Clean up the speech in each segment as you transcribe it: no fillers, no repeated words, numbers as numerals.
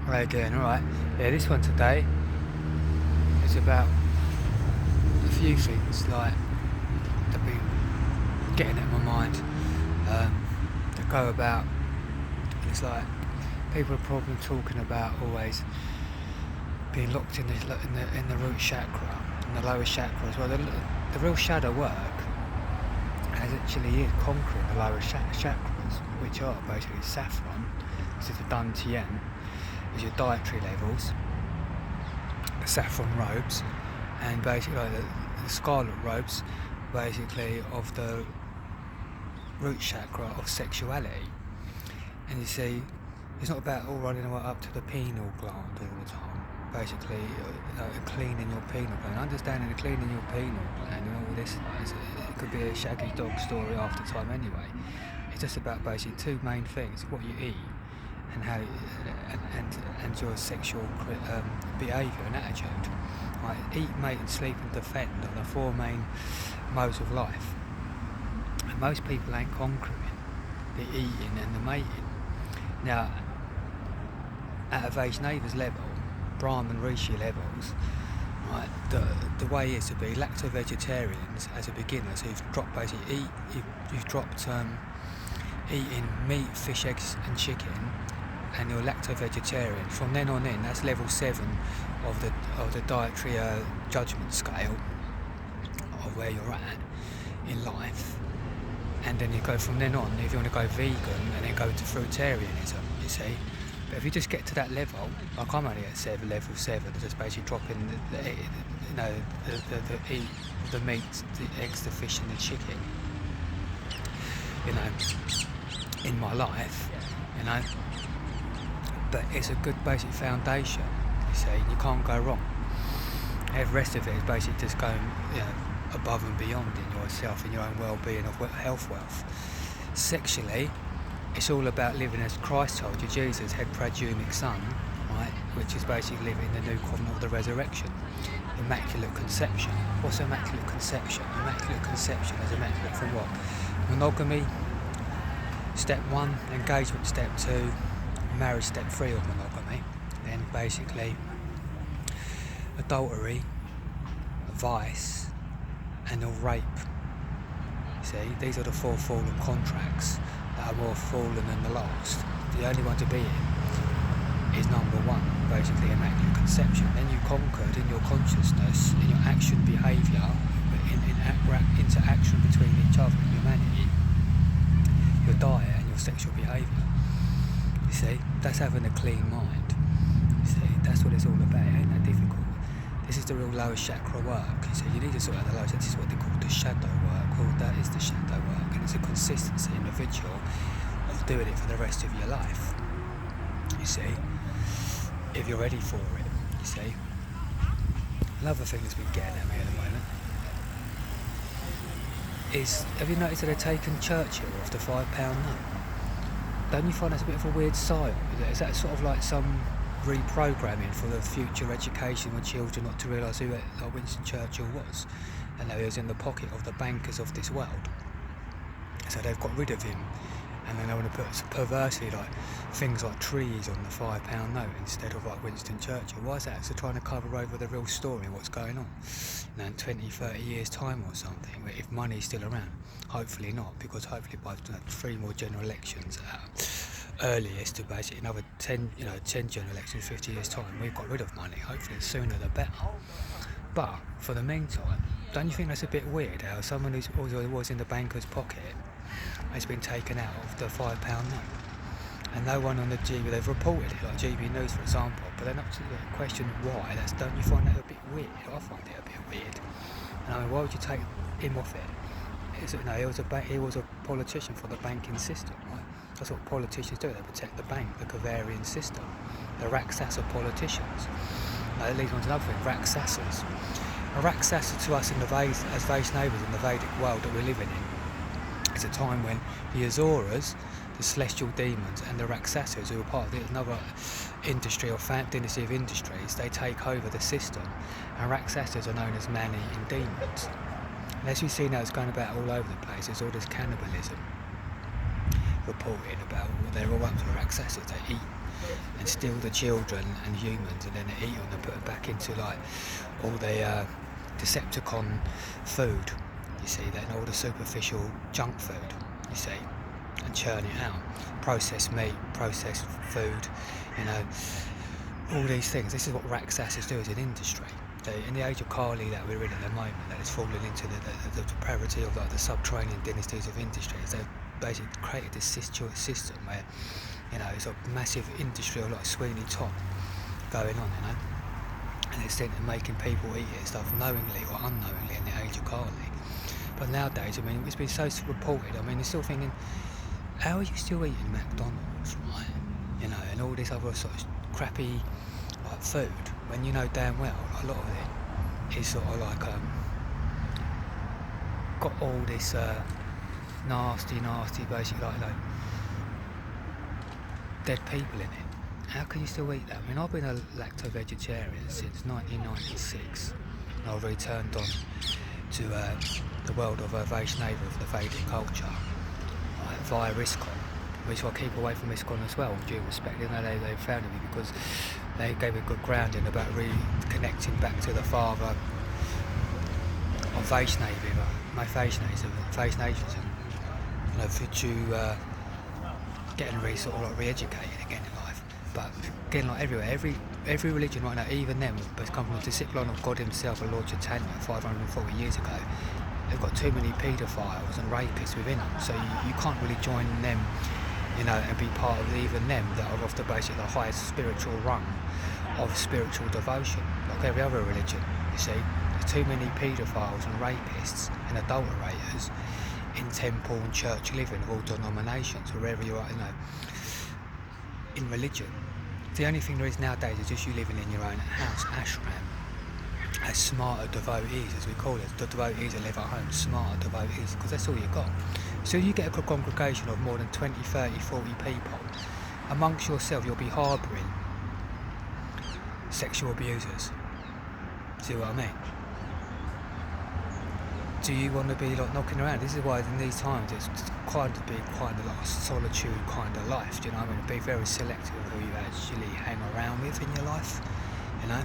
Right again, alright. Yeah, this one today is about a few things like that have been getting at my mind that go about. It's like people are probably talking about always being locked in the root chakra and the lower chakra as well. The real shadow work actually is conquering the lower chakras, which are basically saffron. This is the dantian, is your dietary levels, the saffron robes, and basically like the scarlet robes, basically of the root chakra of sexuality. And you see, it's not about all running right up to the pineal gland all the time. Basically, cleaning your pineal gland, understanding the cleaning your pineal gland and all this. It could be a shaggy dog story after time anyway. It's just about basically two main things: what you eat and how and your sexual behaviour and attitude. Like eat, mate, and sleep and defend are the four main modes of life. And most people ain't conquering the eating and the mating. Now, at a Vaishnava's level, Brahman Rishi levels, right, the way is to be lacto-vegetarians as a beginner. So you've dropped basically you've dropped eating meat, fish, eggs, and chicken, and you're lacto-vegetarian. From then on in, that's level 7 of the dietary judgment scale of where you're at in life. And then you go from then on, if you want to go vegan and then go to fruitarianism, you see. But if you just get to that level, like I'm only at level 7, just basically dropping the meat, the eggs, the fish and the chicken, in my life, but it's a good basic foundation, you see, you can't go wrong. The rest of it is basically just going, above and beyond in yourself, in your own well-being of health wealth. Sexually, it's all about living as Christ told you, Jesus, head praedumic son, right, which is basically living the new covenant of the resurrection. Immaculate conception. What's immaculate conception? Immaculate conception is immaculate from what? Monogamy, step 1, engagement step 2, marriage step 3 of monogamy, then basically adultery, vice, and rape. See, these are the 4 fallen contracts that are more fallen than the last. The only one to be in is number 1, basically immaculate conception. Then you conquered in your consciousness, in your action behaviour, in interaction between each other and humanity, your diet and your sexual behaviour. You see, that's having a clean mind. You see, that's what it's all about. It ain't that difficult. This is the real lower chakra work. So you need to sort out the lower chakra. This is what they call the shadow work. Well, that is the shadow work, and it's a consistency individual of doing it for the rest of your life. You see, if you're ready for it. You see, another thing that's been getting at me at the moment is, have you noticed that they're taking Churchill off the £5 note? Don't you find that's a bit of a weird style? Is that sort of like some reprogramming for the future education of children not to realise who Winston Churchill was, and that he was in the pocket of the bankers of this world? So they've got rid of him, and then they want to put perversely like things like trees on the £5 note instead of like Winston Churchill. Why is that? So trying to cover over the real story, what's going on. Now in 20-30 years time or something, if money's still around, hopefully not, because hopefully by 3 more general elections earliest to basically another 10 general elections, 50 years time, we've got rid of money. Hopefully the sooner the better. But for the meantime, don't you think that's a bit weird how someone who's always was in the banker's pocket has been taken out of the £5 note? And no one on the GB, they've reported it, like GB News for example, but they're not to question why. Don't you find that a bit weird? I find it a bit weird. And I mean, why would you take him off it? He was a politician for the banking system, right? That's what politicians do. They protect the bank, the Kavarian system. The Raksasa politicians. That leads on to another thing, Raksasas. A Raksasa to us as Vaishnavas in the Vedic world that we're living in, it's a time when the Asuras, the celestial demons, and the Raksasas, who are part of another industry or dynasty of industries, they take over the system. And Raksasas are known as Mani and demons. And as you've seen now, it's going about all over the place. There's all this cannibalism reported about, they're all up to Raksasas, they eat and steal the children and humans, and then eat them and put them back into like all the Decepticon food, you see, then all the superficial junk food, you see, and churn it out. Processed meat, processed food, you know, all these things. This is what Raxasis do as an industry. In the age of Kali that we're in at the moment, that is falling into the depravity of like the subterranean dynasties of industries. They've basically created this system where, you know, it's a massive industry of like Sweeney Todd going on, you know, and it's making people eat it stuff knowingly or unknowingly in the age of Kali. But nowadays, I mean, it's been so reported. I mean, you're still thinking, how are you still eating McDonald's, right? You know, and all this other sort of crappy like food, when you know damn well a lot of it is sort of like got all this nasty basically like dead people in it. How can you still eat that? I mean, I've been a lacto-vegetarian since 1996, and I've returned on to the world of Vaishnava, of the Vedic culture, via ISKCON, which I keep away from ISKCON as well, with due respect. You know, they founded me because they gave me good grounding about reconnecting back to the father of Vaishnavism, you know, for getting sort of like re-educated again in life. But again, like everywhere, every religion right now, even them, has come from the discipline of God himself, the Lord Chaitanya, 540 years ago. They've got too many paedophiles and rapists within them, so you can't really join them, you know, and be part of even them that are off the basic, the highest spiritual rung of spiritual devotion, like every other religion, you see. There's too many paedophiles and rapists and adulterators in temple and church living of all denominations, wherever you are, you know, in religion. The only thing there is nowadays is just you living in your own house, ashram, as smarter devotees, as we call it, the devotees that live at home, smarter devotees, because that's all you got. So you get a congregation of more than 20, 30, 40 people, amongst yourself you'll be harbouring sexual abusers. See what I mean? Do you want to be like knocking around? This is why in these times it's quite to be quite a lot of solitude kind of life, do you know what I mean? Be very selective of who you actually hang around with in your life, you know?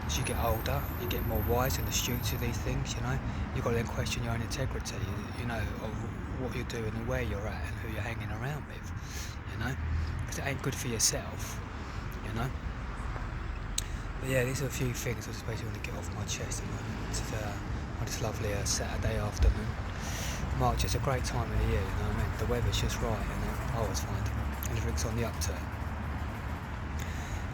As you get older, you get more wise and astute to these things, you know? You've got to then question your own integrity, you know, of what you're doing and where you're at and who you're hanging around with, you know? Because it ain't good for yourself, you know? But yeah, these are a few things I just basically want to get off my chest at the moment. On this lovely Saturday afternoon. March is a great time of the year, you know what I mean? The weather's just right, you know, I always find everything's on the upturn.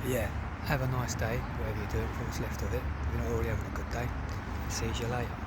But yeah, have a nice day, whatever you're doing, for what's left of it. If you're not already having a good day, see you later.